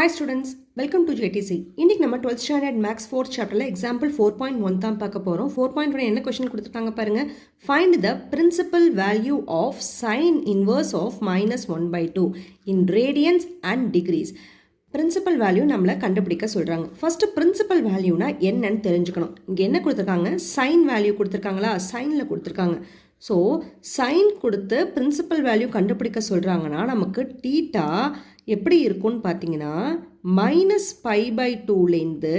Hi students, welcome to JTC. இன்னைக்கு நம்ம 12th standard max 4th chapterல example 4.1 தான் பார்க்க போறோம். 4.1 என்ன question கொடுத்திருக்காங்க பாருங்க. Find the principal value of sin inverse of -1/2 in radians and degrees. Principal value நம்மள கண்டுபிடிக்க சொல்றாங்க. First principal valueனா என்னன்னு தெரிஞ்சுக்கணும். இங்க என்ன கொடுத்திருக்காங்க? sin value கொடுத்திருக்காங்களா? sinல கொடுத்திருக்காங்க. ஸோ சைன் கொடுத்து பிரின்சிபல் வேல்யூ கண்டுபிடிக்க சொல்கிறாங்கன்னா நமக்கு டீட்டா எப்படி இருக்கும்னு பார்த்தீங்கன்னா -π/2லேருந்து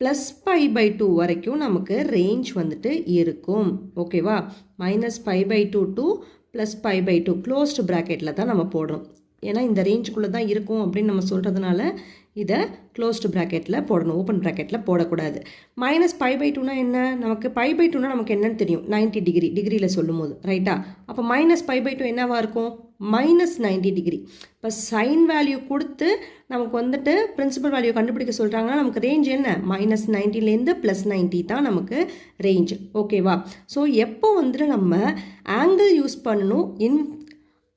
+π/2 வரைக்கும் நமக்கு ரேஞ்ச் வந்துட்டு இருக்கும். ஓகேவா? -π/2 to +π/2 க்ளோஸ்டு ப்ராக்கெட்டில் தான் நம்ம போடுறோம். ஏன்னா இந்த ரேஞ்சுக்குள்ளே தான் இருக்கும் அப்படின்னு நம்ம சொல்கிறதுனால இதை க்ளோஸ்டு ப்ராக்கெட்டில் போடணும், ஓப்பன் ப்ராக்கெட்டில் போடக்கூடாது. -π/2னா என்ன? நமக்கு π/2னா நமக்கு என்னன்னு தெரியும், 90 டிகிரி டிகிரியில் சொல்லும் போது, ரைட்டா? அப்போ -π/2 என்னவா இருக்கும்? -90 டிகிரி. இப்போ சைன் வேல்யூ கொடுத்து நமக்கு வந்துட்டு பிரின்சிபல் வேல்யூ கண்டுபிடிக்க சொல்கிறாங்கன்னா நமக்கு ரேஞ்ச் என்ன? -90லேருந்து +90 தான் நமக்கு ரேஞ்ச். ஓகேவா? ஸோ எப்போ வந்துட்டு நம்ம ஆங்கிள் யூஸ் பண்ணணும்,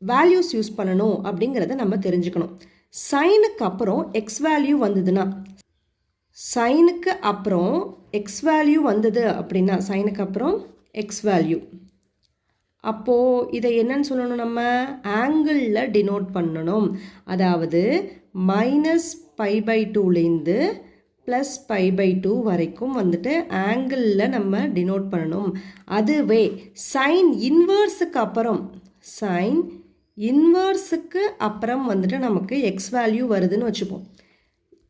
வேல்யூஸ் யூஸ் பண்ணணும் அப்படிங்கிறத நம்ம தெரிஞ்சுக்கணும். சைனுக்கு அப்புறம் எக்ஸ் வேல்யூ வந்ததுன்னா, சைனுக்கு அப்புறம் எக்ஸ் வேல்யூ வந்தது அப்படின்னா, சைனுக்கு அப்புறம் எக்ஸ் வேல்யூ, அப்போது இதை என்னன்னு சொல்லணும்? நம்ம ஆங்கிளில் டினோட் பண்ணணும். அதாவது -π/2லேருந்து +π/2 வரைக்கும் வந்துட்டு ஆங்கிளில் நம்ம டினோட் பண்ணணும். அதுவே சைன் இன்வர்ஸுக்கு அப்புறம், சைன் இன்வர்ஸுக்கு அப்புறம் வந்துட்டு நமக்கு எக்ஸ் வேல்யூ வருதுன்னு வச்சுப்போம்.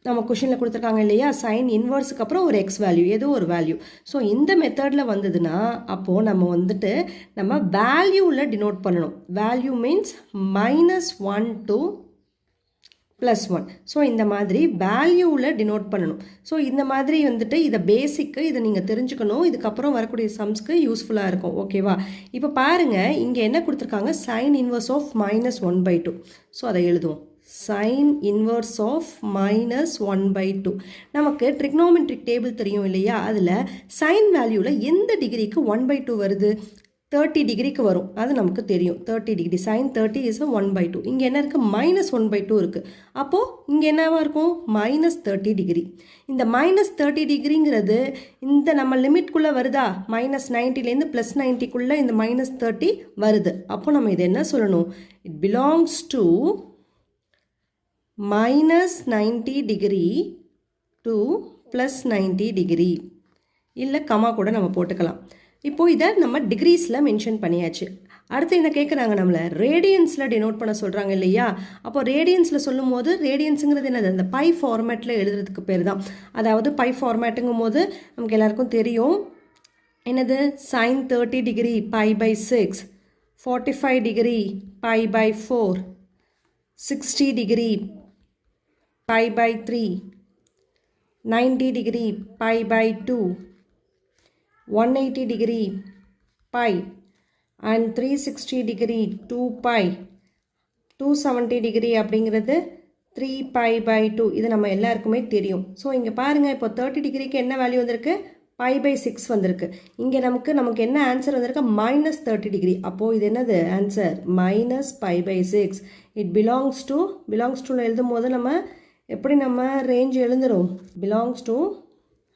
நம்ம கொஷினில் கொடுத்துருக்காங்க இல்லையா, சைன் இன்வர்ஸுக்கு அப்புறம் ஒரு எக்ஸ் வேல்யூ, ஏதோ ஒரு வேல்யூ. ஸோ இந்த மெத்தடில் வந்ததுன்னா அப்போது நம்ம வந்துட்டு நம்ம வேல்யூவில் டினோட் பண்ணணும். Value means -1 to +1. ஸோ இந்த மாதிரி வேல்யூவில் டினோட் பண்ணணும். ஸோ இந்த மாதிரி வந்துட்டு இதை பேசிக்கு, இதை நீங்கள் தெரிஞ்சுக்கணும். இதுக்கப்புறம் வரக்கூடிய சம்ஸ்க்கு யூஸ்ஃபுல்லாக இருக்கும். ஓகேவா? இப்போ பாருங்கள், இங்கே என்ன கொடுத்துருக்காங்க? Sign inverse of -1/2. ஸோ அதை எழுதுவோம். Sine inverse of -1/2. நமக்கு ட்ரிக்னோமெட்ரிக் டேபிள் தெரியும் இல்லையா, அதில் சைன் வேல்யூவில் எந்த டிகிரிக்கு 1/2 வருது? 30 டிகிரிக்கு வரும். அது நமக்கு தெரியும். 30 டிகிரி, சைன் 30 இஸ் 1/2. இங்கே என்ன இருக்குது? -1/2 இருக்குது. அப்போது இங்கே என்னவா இருக்கும்? -30 டிகிரி. இந்த -30 டிகிரிங்கிறது இந்த நம்ம லிமிட்குள்ளே வருதா? -90லேருந்து +90க்குள்ளே இந்த -30 வருது. அப்போ நம்ம இது என்ன சொல்லணும்? It belongs to -90 degree to +90 degree. இல்லை கமா கூட நம்ம போட்டுக்கலாம். இப்போது இதை நம்ம டிகிரீஸில் மென்ஷன் பண்ணியாச்சு. அடுத்து என்ன கேட்குறாங்க? நம்மளை ரேடியன்ஸில் டினோட் பண்ண சொல்கிறாங்க இல்லையா? அப்போ ரேடியன்ஸில் சொல்லும் போது ரேடியன்ஸுங்கிறது என்னது? அந்த பை ஃபார்மேட்டில் எழுதுறதுக்கு பேர் தான். அதாவது பை ஃபார்மேட்டுங்கும் போது நமக்கு எல்லாருக்கும் தெரியும் என்னது? Sine 30 degree π/6, 45 degree π/4, 60 degree π/3, 90 degree π/2, 180 degree pi and 360 degree 2π, 270 degree அப்படிங்கிறது 3π/2. இது நம்ம எல்லாருக்குமே தெரியும். ஸோ இங்கே பாருங்கள், இப்போ 30 டிகிரிக்கு என்ன வேல்யூ வந்திருக்கு? π/6 வந்திருக்கு. இங்கே நமக்கு என்ன ஆன்சர் வந்திருக்கு? -30 டிகிரி. அப்போது இது என்னது ஆன்சர்? -π/6. இட் பிலாங்ஸ் டு எழுதும் போது நம்ம எப்படி நம்ம ரேஞ்ச் எழுதுறோம்? Belongs to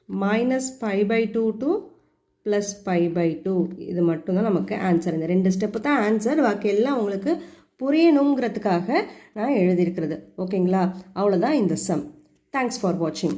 -π/2 to +π/2. இது மட்டும்தான் நமக்கு ஆன்சர். இந்த 2 ஸ்டெப்பு தான் ஆன்சர். பாக்கி எல்லாம் உங்களுக்கு புரியணுங்கிறதுக்காக நான் எழுதியிருக்கிறது. ஓகேங்களா? அவ்வளோதான் இந்த சம். தேங்க்ஸ் ஃபார் வாட்சிங்.